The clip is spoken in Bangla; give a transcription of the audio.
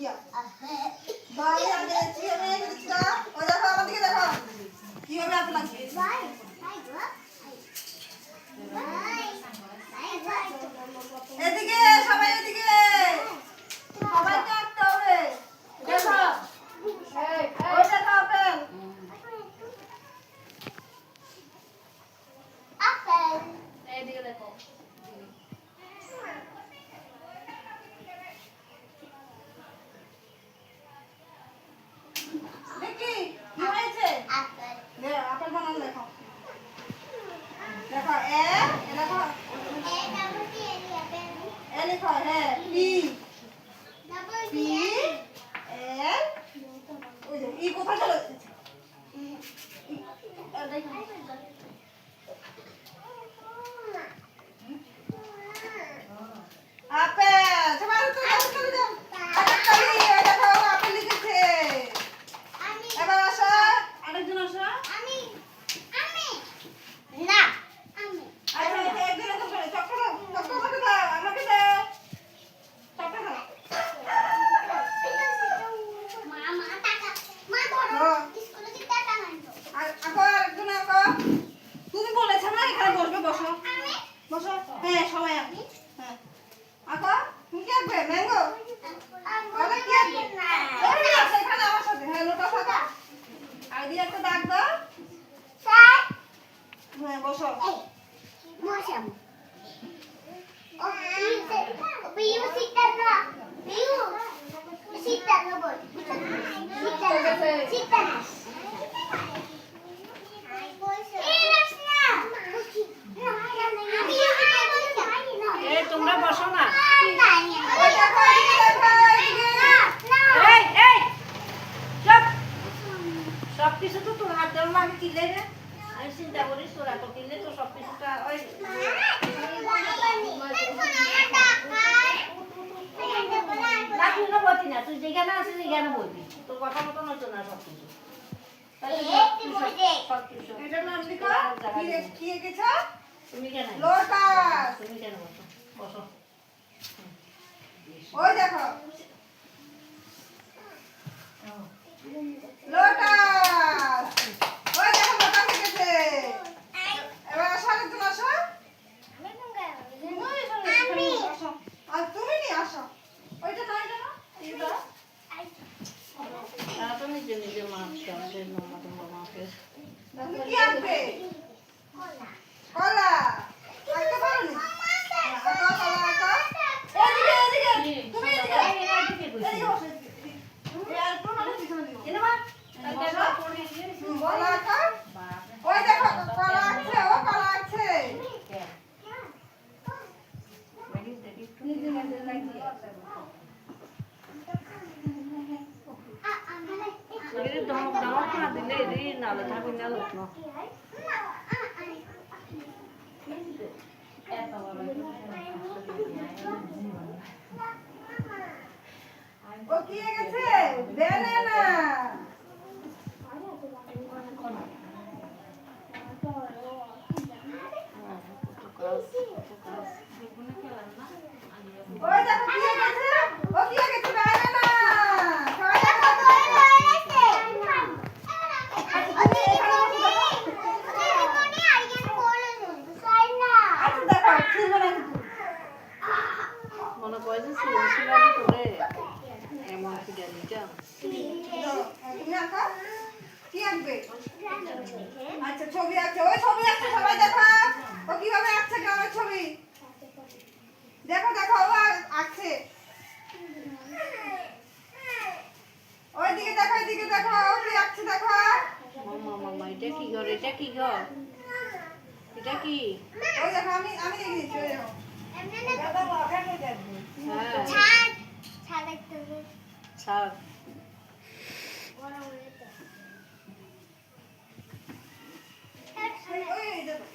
কিয়া বাই আগে চিনে গেছিস ওই দেখো আমার দিকে দেখো কিভাবে আপেল লাগছে বাই এদিকে সবাই এদিকে সবাইকে আঁকতে হবে দেখো ওই দেখো আপেল আপেল এদিকে দেখো দেখি কি হয়েছে আপেল আপেল বানান দেখো দেখো এ দেখো এ ডাবল পি এ আপেল এ লিখো হ্যাঁ পি ডাবল পি এ ওই যে ই কোথায় চলে যাচ্ছে আপেল সবাই তো চলে যাও তাড়াতাড়ি ওই দেখো আপেল লিখেছে আমি এবার আসো আরেকজন আসো আমি না আমি আচ্ছা একজন তো সরে চক্কর আমাকে দাও আমাকে দাও চক্কর দাও মা টাকা মা ধরো স্কুলে কি টাকা আনছো আকো আরেকজন আকো তুমি বলেছ না এখানে বসবে বসো বসো হ্যাঁ সবাই আপনি হ্যাঁ আকো তুমি কি আনবে ম্যাঙ্গো আরে কি আনবে ওরে আছে এখানে আমার সাথে হ্যাঁ লোটা থাকা আর দিয়ে একটা দাগ দাও স্যার হ্যাঁ বসো বসো ও বিউ সিটার না বিউ সিটার না বল সিটার তোমরা বসো না সবকিছু তো তোর হাত দেওয়া আমি কিনলে রে আমি চিন্তা করিস তোরা তো কিনলে তো সবকিছুটা ওই না তুই না বলতি না তুই যেখানে আছিস সেখানে বলবি তোর কথা মতো নতো না সবকিছু এটা নাম লিখো কি লিখেছো তুমি কেন লোটাস তুমি কেন বসো বসো ওই দেখো লোটাস ওই দেখো লোটাস লিখেছে এবার আসো আরেকজন আসো আমি আর তুমি নি আসো ওইটা না এটা না এটা তো নিজে নিজে মাছ আমাদের মাকে তুমি কি আনবে কলা আইতে পারো নি কলা কলা এদিকে এদিকে তুমি এদিকে এদিকে বসো এই আর কোন মানে পিছনে দিও এনে মা কলা কা ওই দেখো কলা আছে ও কলা আছে ধমক ধমক না দিলে এদিকে নালে থাকবে না লোক না ও কি গেছে দেন না ওই দেখো কি গেছে ও কি গেছে দেন না সবাই দেখো ধরে রয়েছে আচ্ছা তুমি এখানে বসে দেখো আচ্ছা দেখো ছিল না মনে করে যে সিলসিলাটি করে এমন কি জানিটা তুমি আঁকা কি আঁকবে আচ্ছা ছবি আঁকছে ওই ছবি আঁকছে সবাই দেখো ও কিভাবে আঁকছে গ্রামের ছবি দেখো দেখো ও আঁকছে ওইদিকে দেখো ওইদিকে দেখো ও কি আঁকছে দেখো মামা মামা এটা কি ঘর এটা কি ঘর এটা কি ওই দেখো আমি দেখে দিচ্ছি ওই দেখো হ্যাঁ ছাদ ওই দেখো